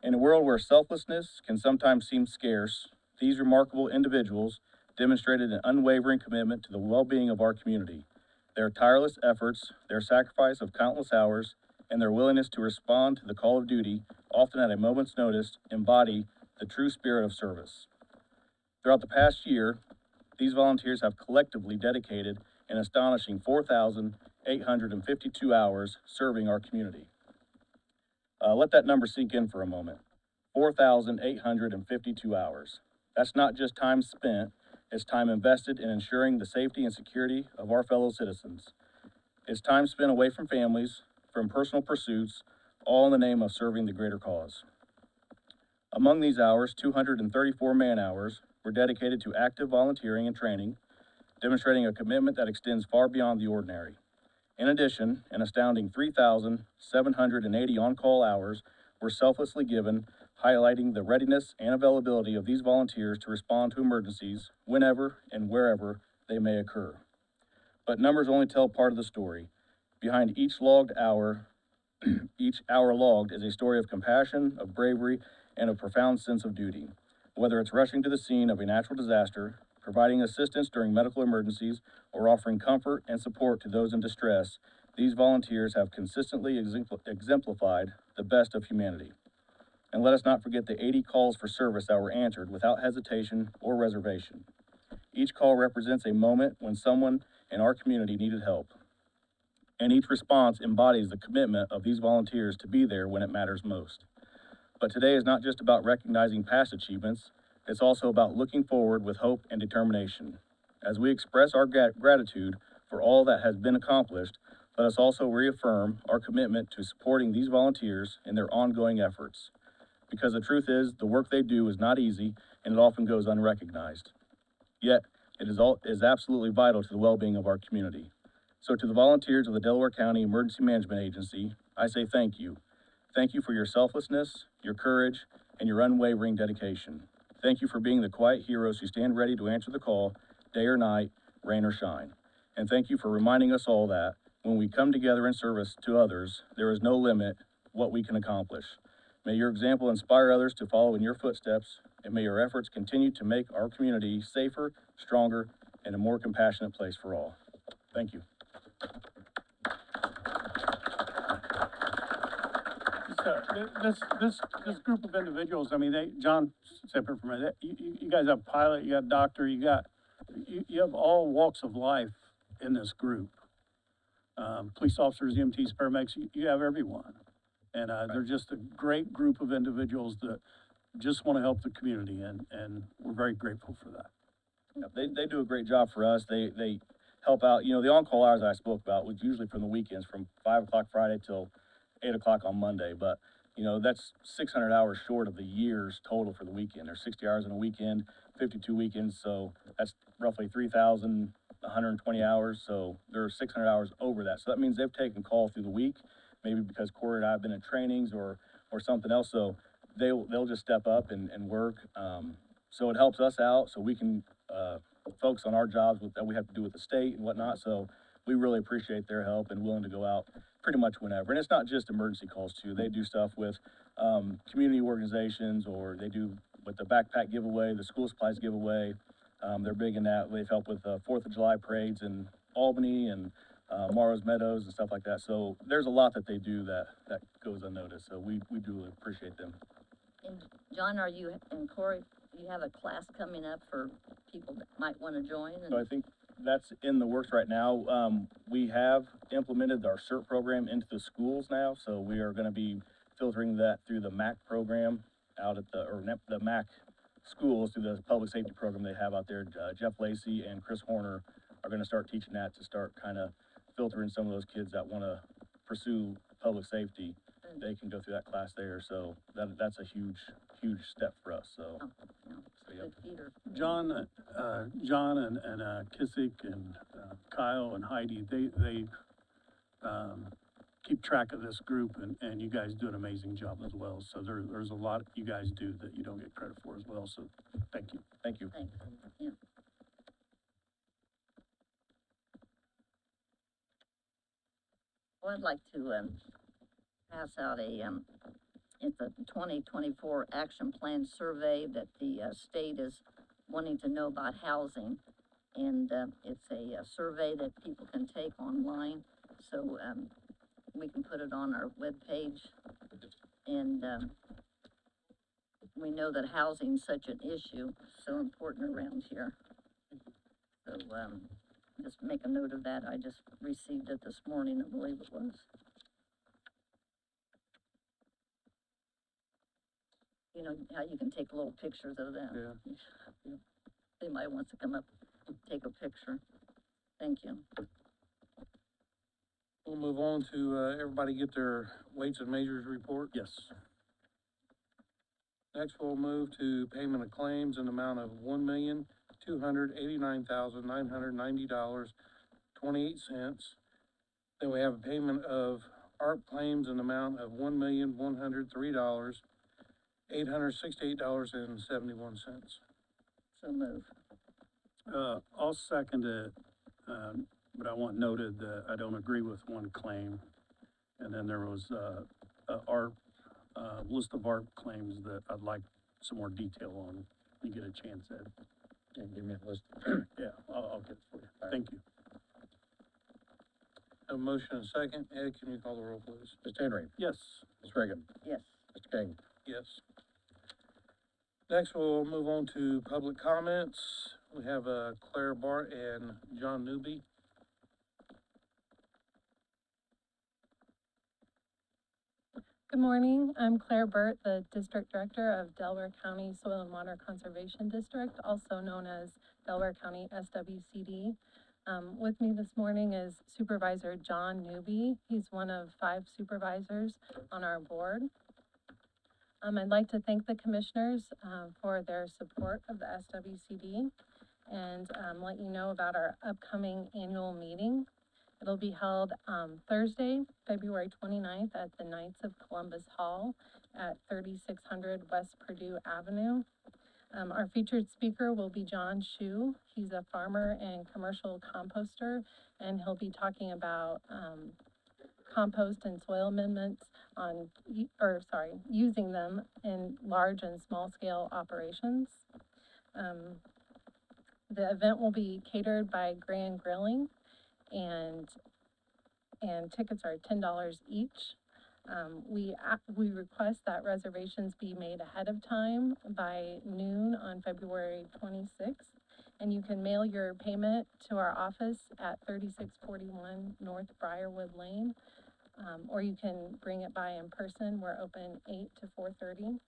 In a world where selflessness can sometimes seem scarce, these remarkable individuals demonstrated an unwavering commitment to the well-being of our community. Their tireless efforts, their sacrifice of countless hours, and their willingness to respond to the call of duty, often at a moment's notice, embody the true spirit of service. Throughout the past year, these volunteers have collectively dedicated an astonishing 4,852 hours serving our community. Let that number sink in for a moment. 4,852 hours. That's not just time spent, it's time invested in ensuring the safety and security of our fellow citizens. It's time spent away from families, from personal pursuits, all in the name of serving the greater cause. Among these hours, 234 man-hours were dedicated to active volunteering and training, demonstrating a commitment that extends far beyond the ordinary. In addition, an astounding 3,780 on-call hours were selflessly given, highlighting the readiness and availability of these volunteers to respond to emergencies whenever and wherever they may occur. But numbers only tell part of the story. Behind each logged hour, each hour logged is a story of compassion, of bravery, and a profound sense of duty. Whether it's rushing to the scene of a natural disaster, providing assistance during medical emergencies, or offering comfort and support to those in distress, these volunteers have consistently exemplified the best of humanity. And let us not forget the 80 calls for service that were answered without hesitation or reservation. Each call represents a moment when someone in our community needed help. And each response embodies the commitment of these volunteers to be there when it matters most. But today is not just about recognizing past achievements, it's also about looking forward with hope and determination. As we express our gratitude for all that has been accomplished, let us also reaffirm our commitment to supporting these volunteers in their ongoing efforts. Because the truth is, the work they do is not easy, and it often goes unrecognized. Yet, it is absolutely vital to the well-being of our community. So to the volunteers of the Delaware County Emergency Management Agency, I say thank you. Thank you for your selflessness, your courage, and your unwavering dedication. Thank you for being the quiet heroes who stand ready to answer the call, day or night, rain or shine. And thank you for reminding us all that, when we come together in service to others, there is no limit what we can accomplish. May your example inspire others to follow in your footsteps, and may your efforts continue to make our community safer, stronger, and a more compassionate place for all. Thank you. This group of individuals, I mean, John, separate from it, you guys have pilot, you got doctor, you have all walks of life in this group. Police officers, EMTs, paramedics, you have everyone. And they're just a great group of individuals that just want to help the community, and we're very grateful for that. Yeah, they do a great job for us. They help out. You know, the on-call hours I spoke about was usually from the weekends, from 5 o'clock Friday till 8 o'clock on Monday. But, you know, that's 600 hours short of the year's total for the weekend. There's 60 hours in a weekend, 52 weekends, so that's roughly 3,120 hours. So there are 600 hours over that. So that means they've taken call through the week, maybe because Corey and I have been in trainings or something else. So they'll just step up and work. So it helps us out so we can focus on our jobs that we have to do with the state and whatnot. So we really appreciate their help and willing to go out pretty much whenever. And it's not just emergency calls too. They do stuff with community organizations, or they do with the backpack giveaway, the school supplies giveaway. They're big in that. They've helped with 4th of July parades in Albany and Morrow's Meadows and stuff like that. So there's a lot that they do that goes unnoticed. So we do appreciate them. And John, and Corey, you have a class coming up for people that might want to join? So I think that's in the works right now. We have implemented our CERT program into the schools now. So we are going to be filtering that through the MAC program out at the MAC schools through the public safety program they have out there. Jeff Lacey and Chris Horner are gonna start teaching that to start kind of filtering some of those kids that wanna pursue public safety. They can go through that class there, so that's a huge step for us, so. Oh, yeah. So, yeah. Good feeder. John and Kissick and Kyle and Heidi, they keep track of this group and you guys do an amazing job as well. So there's a lot you guys do that you don't get credit for as well, so thank you. Thank you. Thanks, yeah. Well, I'd like to, pass out it's a 2024 action plan survey that the, state is wanting to know about housing. And, it's a survey that people can take online, so, we can put it on our webpage. And, we know that housing's such an issue, so important around here. So, just make a note of that. I just received it this morning, I believe it was. You know, how you can take little pictures of that. Yeah. If anybody wants to come up, take a picture. Thank you. We'll move on to, everybody get their weights and measures report. Yes. Next, we'll move to payment of claims in the amount of $1,289,990.28. Then we have a payment of ARP claims in the amount of $1,103,868.71. So move. I'll second it, but I want noted that I don't agree with one claim. And then there was, ARP, list of ARP claims that I'd like some more detail on. You get a chance, Ed. Yeah, give me a list. Yeah, I'll get it for you. Thank you. Have a motion and a second. Ed, can you call the roll, please? Mr. Henry, Yes. Ms. Reagan, Yes. Mr. King. Yes. Next, we'll move on to public comments. We have, Claire Bart and John Newby. Good morning, I'm Claire Burt, the District Director of Delaware County Soil and Water Conservation District, also known as Delaware County SWCD. With me this morning is Supervisor John Newby. He's one of 5 supervisors on our board. I'd like to thank the commissioners for their support of the SWCD and let you know about our upcoming annual meeting. It'll be held Thursday, February 29th at the Knights of Columbus Hall at 3600 West Purdue Avenue. Our featured speaker will be John Shu. He's a farmer and commercial composter, and he'll be talking about compost and soil amendments using them in large and small scale operations. The event will be catered by Grand Grilling, and tickets are $10 each. We request that reservations be made ahead of time by noon on February 26th. And you can mail your payment to our office at 3641 North Briarwood Lane. Or you can bring it by in person. We're open 8 to 4:30.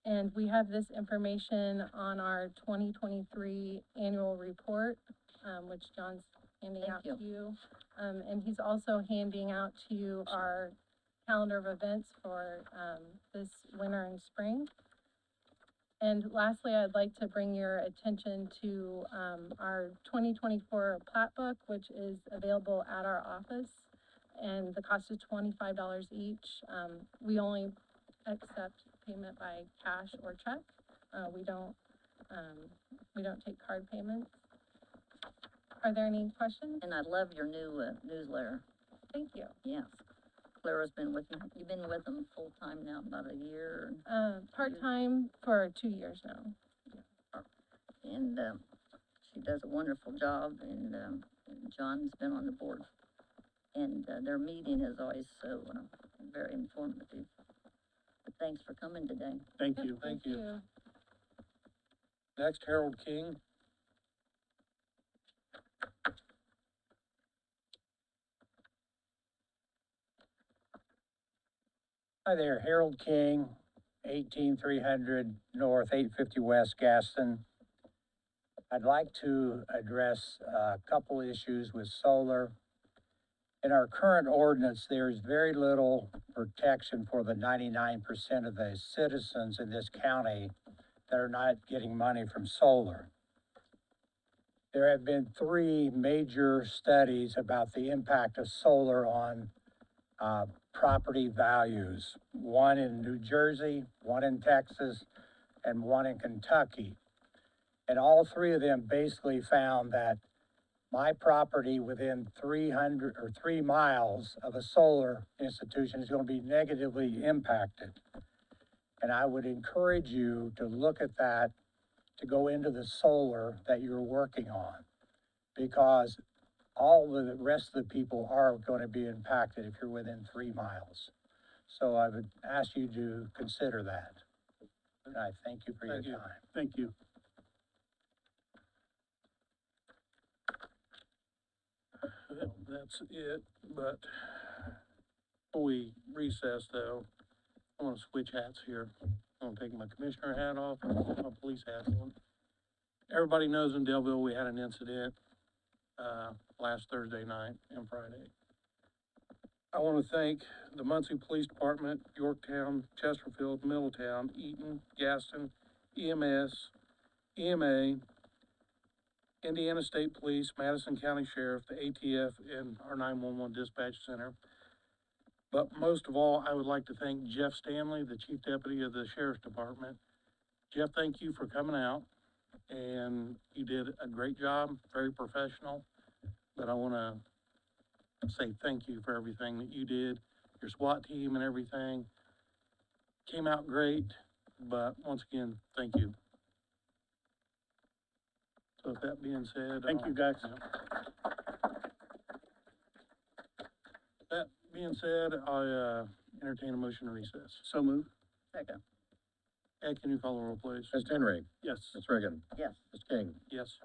And we have this information on our 2023 annual report, which John's handing Thank out you. to you. And he's also handing out to you our calendar of events for this winter and spring. And lastly, I'd like to bring your attention to our 2024 plat book, which is available at our office. And the cost is $25 each. We only accept payment by cash or check. We don't take card payments. Are there any questions? And I love your new, newsletter. Thank you. Yes. Clara's been with them, you've been with them full-time now, about a year. Part-time for 2 years now. And, she does a wonderful job, and John's been on the board. And, their meeting is always so, very informative. But thanks for coming today. Thank Yep, you. Thank you. Next, Harold King. Hi there, Harold King, 18300 North, 850 West, Gaston. I'd like to address a couple issues with solar. In our current ordinance, there's very little protection for the 99% of the citizens in this county that are not getting money from solar. There have been 3 major studies about the impact of solar on property values. One in New Jersey, one in Texas, and one in Kentucky. And all 3 of them basically found that my property within 3 miles of a solar institution is going to be negatively impacted. And I would encourage you to look at that, to go into the solar that you're working on, because all the rest of the people are going to be impacted if you're within 3 miles. So I would ask you to consider that. And I thank you for your time. Thank you. Well, that's it, but before we recess though, I wanna switch hats here. I'm gonna take my commissioner hat off, and put my police hat on. Everybody knows in Delville, we had an incident, last Thursday night and Friday. I wanna thank the Muncie Police Department, Yorktown, Chesterfield, Middletown, Eaton, Gaston, EMS, EMA, Indiana State Police, Madison County Sheriff, the ATF, and our 911 dispatch center. But most of all, I would like to thank Jeff Stanley, the Chief Deputy of the Sheriff's Department. Jeff, thank you for coming out, and you did a great job, very professional. But I wanna say thank you for everything that you did, your SWAT team and everything. Came out great, but once again, thank you. So with that being said. Thank you, guys. That being said, I, entertain a motion to recess. So moved. Second, Ed, can you call the roll, please? Mr. Henry, Yes. Ms. Reagan, yes. Mr. King, Yes.